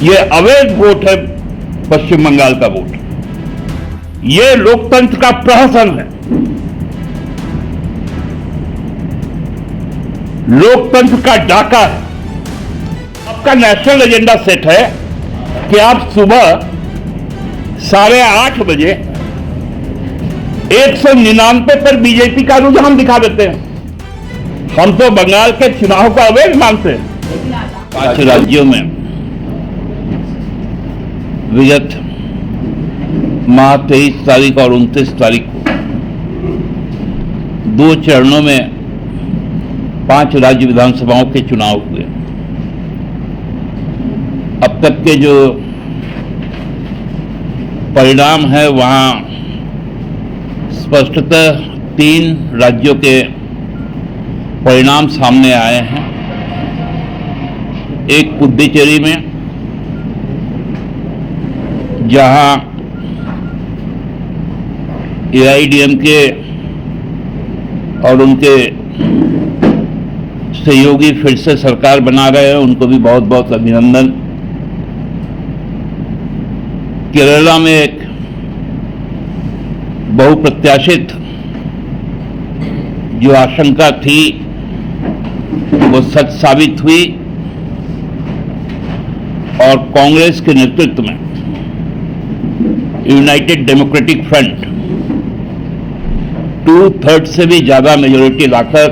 ये अवैध वोट है, पश्चिम बंगाल का वोट। ये लोकतंत्र का प्रहसन है, लोकतंत्र का डाका है। आपका नेशनल एजेंडा सेट है कि आप सुबह 8:30 बजे 199 पर बीजेपी का रुझान दिखा देते हैं। हम तो बंगाल के चुनाव को अवैध मानते हैं। 5 राज्यों में विगत माह 23 तारीख और 29 तारीख को 2 चरणों में 5 राज्य विधानसभाओं के चुनाव हुए। अब तक के जो परिणाम है वहां स्पष्टतः 3 राज्यों के परिणाम सामने आए हैं। एक पुडुचेरी में, जहां एआईएडीएमके और उनके सहयोगी फिर से सरकार बना रहे हैं, उनको भी बहुत बहुत अभिनंदन। केरला में एक बहुप्रत्याशित जो आशंका थी वो सच साबित हुई और कांग्रेस के नेतृत्व में यूनाइटेड डेमोक्रेटिक फ्रंट 2/3 से भी ज्यादा मेजोरिटी लाकर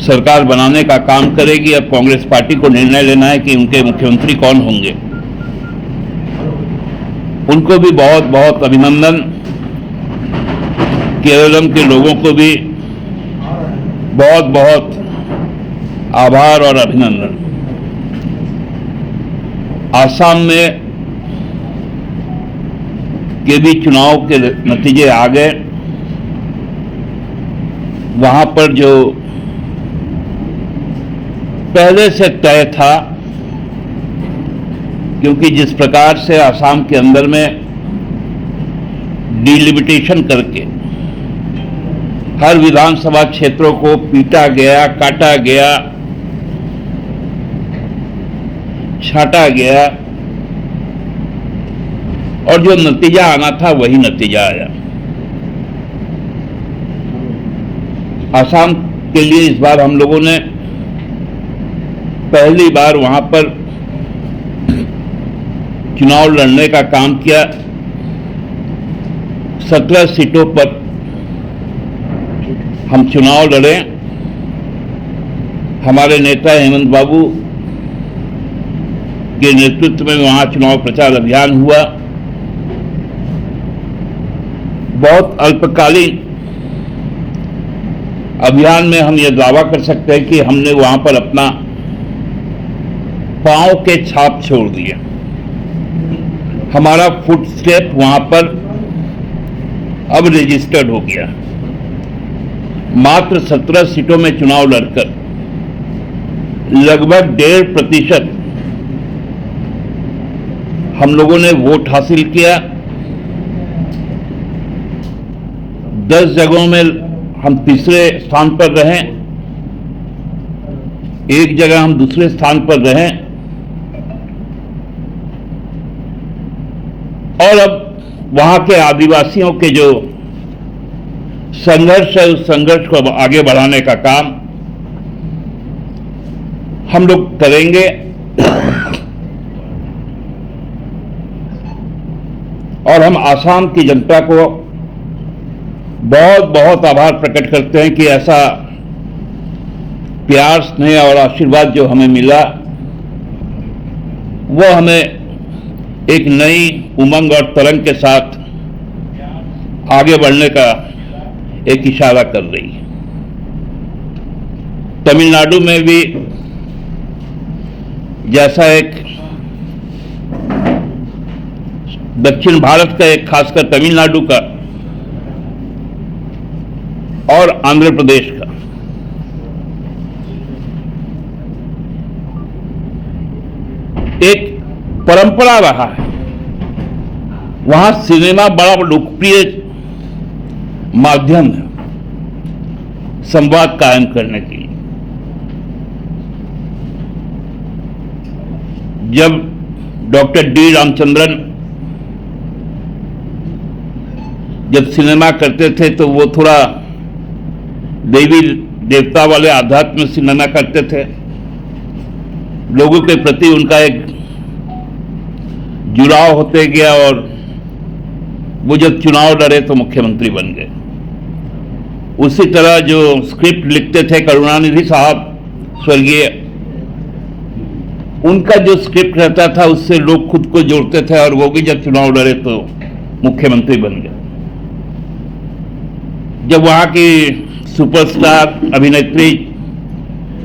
सरकार बनाने का काम करेगी। अब कांग्रेस पार्टी को निर्णय लेना है कि उनके मुख्यमंत्री कौन होंगे। उनको भी बहुत बहुत अभिनंदन। केरलम के लोगों को भी बहुत बहुत आभार और अभिनंदन। आसाम में के भी चुनाव के नतीजे आ गए। वहां पर जो पहले से तय था, क्योंकि जिस प्रकार से आसाम के अंदर में डिलिमिटेशन करके हर विधानसभा क्षेत्रों को पीटा गया, काटा गया, छांटा गया और जो नतीजा आना था वही नतीजा आया। आसाम के लिए इस बार हम लोगों ने पहली बार वहां पर चुनाव लड़ने का काम किया। 17 सीटों पर हम चुनाव लड़े। हमारे नेता हेमंत बाबू के नेतृत्व में वहां चुनाव प्रचार अभियान हुआ। बहुत अल्पकालीन अभियान में हम यह दावा कर सकते हैं कि हमने वहां पर अपना पांव के छाप छोड़ दिए। हमारा फुटस्टेप वहां पर अब रजिस्टर्ड हो गया। मात्र 17 सीटों में चुनाव लड़कर लगभग 1.5% हम लोगों ने वोट हासिल किया। 10 जगहों में हम तीसरे स्थान पर रहे, एक जगह हम दूसरे स्थान पर रहे और अब वहां के आदिवासियों के जो संघर्ष है उस संघर्ष को आगे बढ़ाने का काम हम लोग करेंगे। और हम आसाम की जनता को बहुत बहुत आभार प्रकट करते हैं कि ऐसा प्यार, स्नेह और आशीर्वाद जो हमें मिला वो हमें एक नई उमंग और तरंग के साथ आगे बढ़ने का एक इशारा कर रही है। तमिलनाडु में भी जैसा एक दक्षिण भारत का, एक खासकर तमिलनाडु का और आंध्र प्रदेश का एक परंपरा रहा है, वहां सिनेमा बड़ा लोकप्रिय माध्यम है संवाद कायम करने के लिए। जब डॉक्टर डी रामचंद्रन जब सिनेमा करते थे तो वो थोड़ा देवी देवता वाले आध्यात्म में सिनेमा करते थे। लोगों के प्रति उनका एक जुड़ाव होते गया और वो जब चुनाव लड़े तो मुख्यमंत्री बन गए। उसी तरह जो स्क्रिप्ट लिखते थे करुणानिधि साहब स्वर्गीय, उनका जो स्क्रिप्ट रहता था उससे लोग खुद को जोड़ते थे और वो भी जब चुनाव लड़े तो मुख्यमंत्री बन गए। जब वहां की सुपरस्टार अभिनेत्री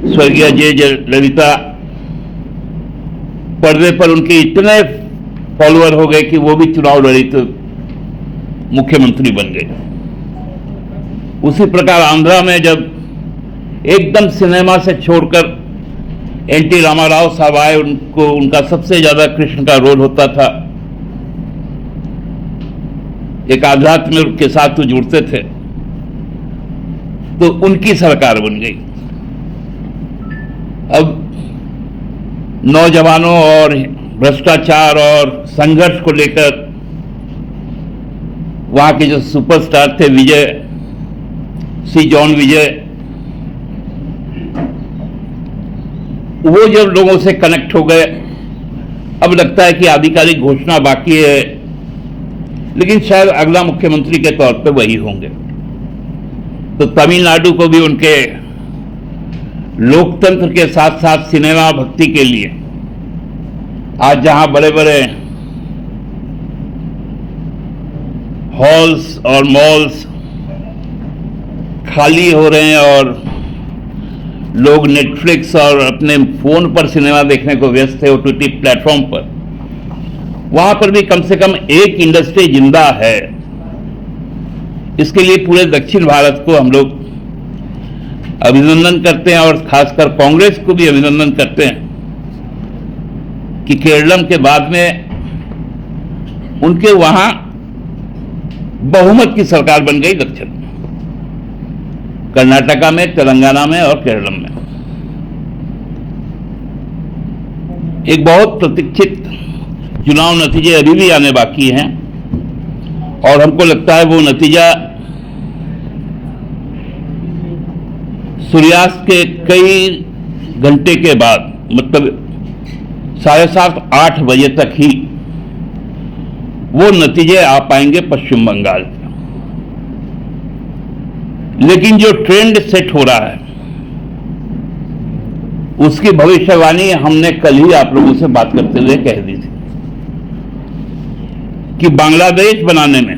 स्वर्गीय जे ललिता पर्दे पर उनके इतने फॉलोअर हो गए कि वो भी चुनाव लड़ी तो मुख्यमंत्री बन गए। उसी प्रकार आंध्रा में जब एकदम सिनेमा से छोड़कर एनटी रामाराव साहब आए, उनको उनका सबसे ज्यादा कृष्ण का रोल होता था, एक आध्यात्म के साथ वो जुड़ते थे, तो उनकी सरकार बन गई। अब नौजवानों और भ्रष्टाचार और संघर्ष को लेकर वहां के जो सुपरस्टार थे विजय सी जॉन विजय, वो जब लोगों से कनेक्ट हो गए, अब लगता है कि आधिकारिक घोषणा बाकी है, लेकिन शायद अगला मुख्यमंत्री के तौर पे वही होंगे। तो तमिलनाडु को भी उनके लोकतंत्र के साथ साथ सिनेमा भक्ति के लिए आज जहां बड़े बड़े हॉल्स और मॉल्स खाली हो रहे हैं और लोग नेटफ्लिक्स और अपने फोन पर सिनेमा देखने को व्यस्त है ओटीटी प्लेटफॉर्म पर, वहां पर भी कम से कम एक इंडस्ट्री जिंदा है। इसके लिए पूरे दक्षिण भारत को हम लोग अभिनंदन करते हैं और खासकर कांग्रेस को भी अभिनंदन करते हैं कि केरलम के बाद में उनके वहां बहुमत की सरकार बन गई दक्षिण, कर्नाटका में, तेलंगाना में और केरलम में। एक बहुत प्रतीक्षित चुनाव नतीजे अभी भी आने बाकी हैं और हमको लगता है वो नतीजा सूर्यास्त के कई घंटे के बाद, मतलब 7:30-8 बजे तक ही वो नतीजे आ पाएंगे पश्चिम बंगाल के। लेकिन जो ट्रेंड सेट हो रहा है उसकी भविष्यवाणी हमने कल ही आप लोगों से बात करते हुए कह दी थी कि बांग्लादेश बनाने में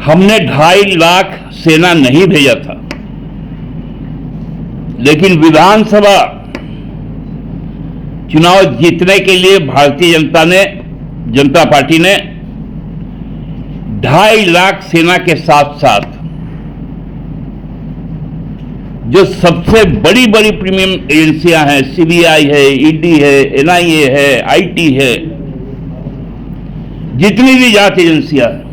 हमने 2.5 लाख सेना नहीं भेजा था, लेकिन विधानसभा चुनाव जीतने के लिए भारतीय जनता पार्टी ने 2.5 लाख सेना के साथ साथ जो सबसे बड़ी बड़ी प्रीमियम एजेंसियां हैं, सीबीआई है, ईडी है, एनआईए है, आईटी है, जितनी भी जांच एजेंसियां हैं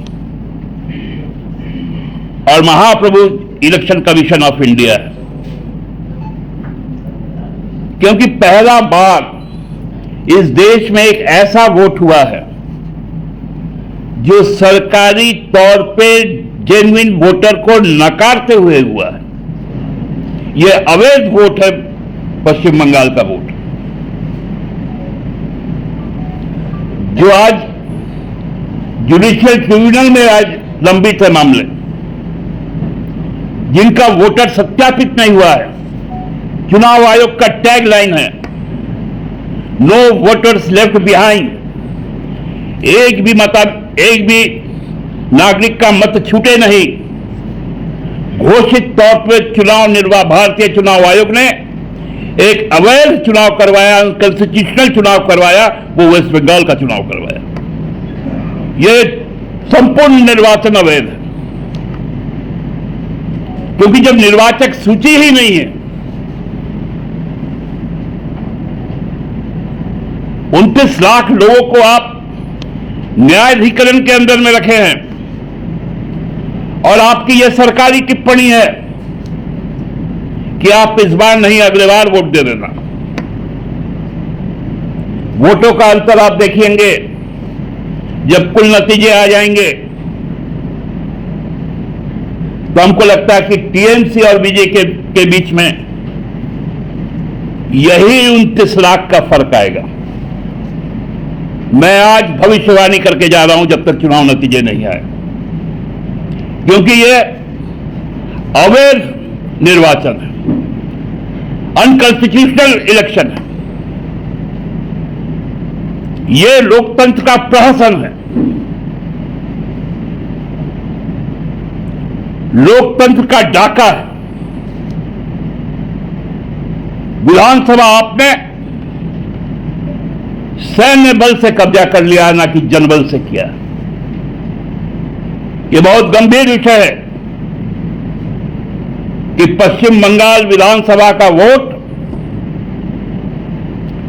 और महाप्रभु इलेक्शन कमीशन ऑफ इंडिया है, क्योंकि पहला बार इस देश में एक ऐसा वोट हुआ है जो सरकारी तौर पे जेन्युइन वोटर को नकारते हुए हुआ है। यह अवैध वोट है पश्चिम बंगाल का वोट, जो आज जुडिशियल ट्रिब्यूनल में आज लंबित है मामले, जिनका वोटर सत्यापित नहीं हुआ है। चुनाव आयोग का टैग लाइन है नो वोटर्स लेफ्ट बिहाइंड। एक भी नागरिक का मत छूटे नहीं। घोषित तौर पर भारतीय चुनाव आयोग ने एक अवैध चुनाव करवाया, अनकॉन्स्टिट्यूशनल चुनाव करवाया, वो वेस्ट बंगाल का चुनाव करवाया। ये संपूर्ण निर्वाचन अवैध है, क्योंकि जब निर्वाचक सूची ही नहीं है, 29 लाख लोगों को आप न्यायाधिकरण के अंदर में रखे हैं और आपकी यह सरकारी टिप्पणी है कि आप इस बार नहीं अगले बार वोट दे देना। वोटों का अंतर आप देखेंगे जब कुल नतीजे आ जाएंगे तो हमको लगता है कि टीएमसी और बीजेपी के बीच में यही 29 लाख का फर्क आएगा। मैं आज भविष्यवाणी करके जा रहा हूं जब तक चुनाव नतीजे नहीं आए, क्योंकि यह अवैध निर्वाचन है, अनकॉन्स्टिट्यूशनल इलेक्शन है, यह लोकतंत्र का प्रहसन है, लोकतंत्र का डाका है। विधानसभा आपने सैन्य बल से कब्जा कर लिया, ना कि जनबल से किया। यह बहुत गंभीर विषय है कि पश्चिम बंगाल विधानसभा का वोट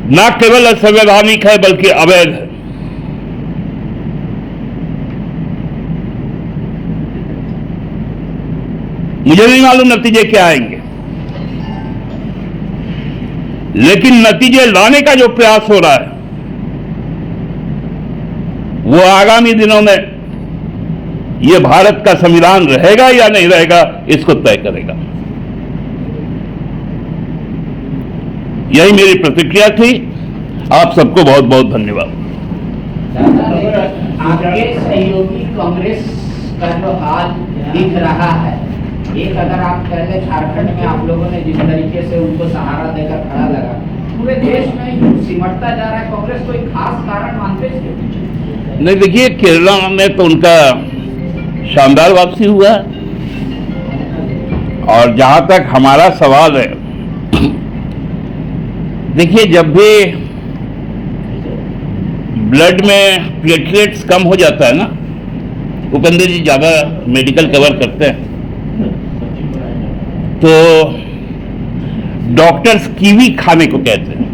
न केवल असंवैधानिक है बल्कि अवैध है। मुझे नहीं मालूम नतीजे क्या आएंगे, लेकिन नतीजे लाने का जो प्रयास हो रहा है वो आगामी दिनों में ये भारत का संविधान रहेगा या नहीं रहेगा इसको तय करेगा। यही मेरी प्रतिक्रिया थी। आप सबको बहुत बहुत धन्यवाद। आपके सहयोगी कांग्रेस का जो हाल दिख रहा है, एक अगर आप कह दें झारखंड में आप लोगों ने जिस तरीके से उनको सहारा देकर खड़ा लगा, पूरे देश में सिमटता जा रहा है कांग्रेस, कोई खास कारण मानते इसके पीछे? नहीं, देखिए केरला में तो उनका शानदार वापसी हुआ, और जहां तक हमारा सवाल है, देखिए जब भी ब्लड में प्लेटलेट्स कम हो जाता है ना, उपेंद्र जी ज्यादा मेडिकल कवर करते हैं, तो डॉक्टर्स कीवी खाने को कहते हैं।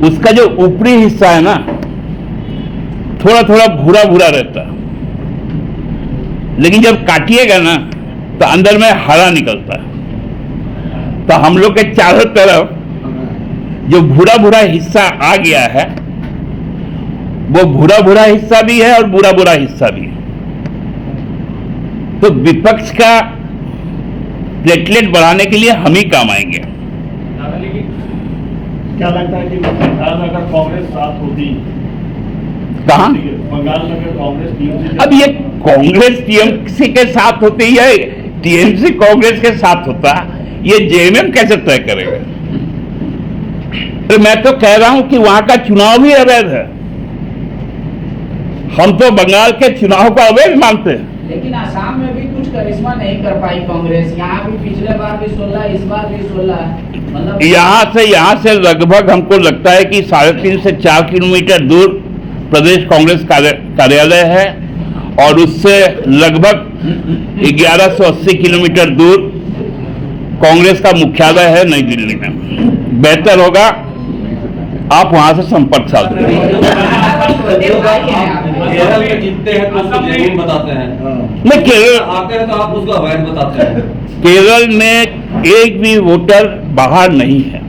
उसका जो ऊपरी हिस्सा है ना, थोड़ा थोड़ा भूरा भूरा रहता है, लेकिन जब काटिएगा ना तो अंदर में हरा निकलता है। तो हम लोग के चारों तरफ जो भूरा भूरा हिस्सा आ गया है, वो भूरा भूरा हिस्सा भी है और बुरा बुरा हिस्सा भी है। तो विपक्ष का प्लेटलेट बढ़ाने के लिए हम ही काम आएंगे। क्या लगता है कि बंगाल में अगर कांग्रेस साथ होती, कहां बंगाल में अगर कांग्रेस टीएमसी, अब ये कांग्रेस टीएमसी के साथ होती है, टीएमसी कांग्रेस के साथ होता, ये जेएमएम कैसे तय करेगा? तो मैं तो कह रहा हूं कि वहां का चुनाव भी अवैध है। हम तो बंगाल के चुनाव को अवैध मानते हैं। लेकिन आसाम में भी कुछ करिश्मा नहीं कर पाई कांग्रेस, यहाँ भी पिछले बार भी 16, इस बार भी 16, मतलब यहाँ से लगभग हमको लगता है कि 3.5 से 4 किलोमीटर दूर प्रदेश कांग्रेस कार्यालय है, और उससे लगभग 1180 किलोमीटर दूर कांग्रेस का मुख्यालय है नई दिल्ली में। बेहतर होगा आप वहां से संपर्क साध करें। केरल में जीतते हैं तो उसको जेन्युइन बताते हैं, नहीं, केरल आते हैं तो आप उसको अवैध बताते हैं। केरल में एक भी वोटर बाहर नहीं है,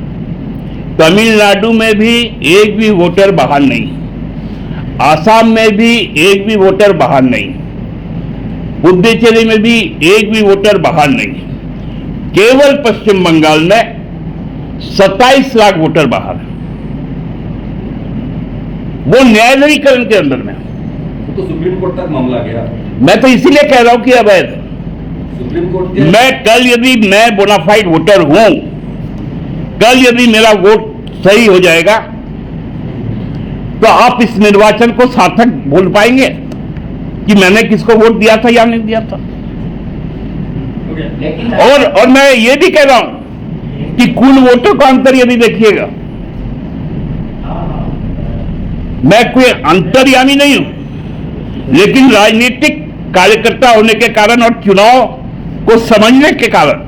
तमिलनाडु में भी एक भी वोटर बाहर नहीं, आसाम में भी एक भी वोटर बाहर नहीं, पुडुचेरी में भी एक भी वोटर बाहर नहीं, केवल पश्चिम बंगाल में 27 लाख वोटर बाहर है, वो न्यायालयीकरण के अंदर में। तो सुप्रीम कोर्ट तक मामला गया। मैं तो इसीलिए कह रहा हूं कि अवैध। सुप्रीम कोर्ट के मैं कल यदि मैं बोनाफाइड वोटर हूं, कल यदि मेरा वोट सही हो जाएगा तो आप इस निर्वाचन को सार्थक बोल पाएंगे कि मैंने किसको वोट दिया था या नहीं दिया था। और मैं ये भी कह रहा हूं कि कुल वोटों का अंतर यदि देखिएगा, मैं कोई अंतर्यामी नहीं हूं, लेकिन राजनीतिक कार्यकर्ता होने के कारण और चुनाव को समझने के कारण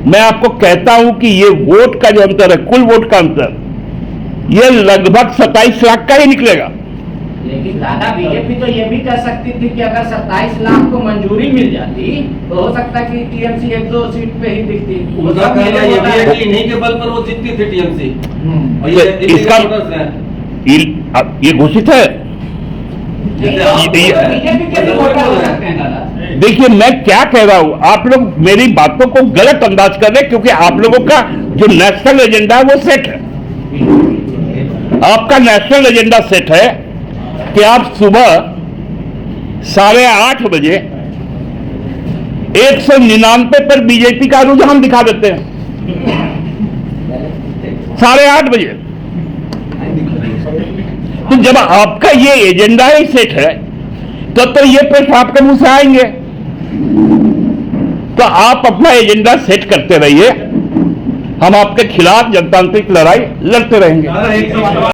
मैं आपको कहता हूं कि ये वोट का जो अंतर है, कुल वोट का अंतर, ये लगभग 27 लाख का ही निकलेगा। लेकिन दादा बीजेपी तो ये भी कह सकती थी कि अगर 27 लाख को मंजूरी मिल जाती तो हो सकता है कि टीएमसी 1-2 सीट पे ही दिखती। उनका कहना ये भी है कि इन्हीं के बल पर वो जीतती थी टीएमसी। और ये दिल्ली इसका के वोटर्स हैं। ये घोषित है। जैसे आप बीजेपी के भी वोटर हो सकते हैं दादा। देखिए मैं क्या कह रहा हूं, आप लोग मेरी बातों को गलत अंदाज कर रहे हैं, क्योंकि आप लोगों का जो नेशनल एजेंडा है वो सेट है। आपका नेशनल एजेंडा सेट है कि आप सुबह 8:30 बजे 199 पर बीजेपी का रुझान दिखा देते हैं। 8:30 बजे। तो जब आपका ये एजेंडा ही सेट है तो ये प्रश्न आपके मुंह से आएंगे। तो आप अपना एजेंडा सेट करते रहिए, हम आपके खिलाफ जनतांत्रिक लड़ाई लड़ते रहेंगे।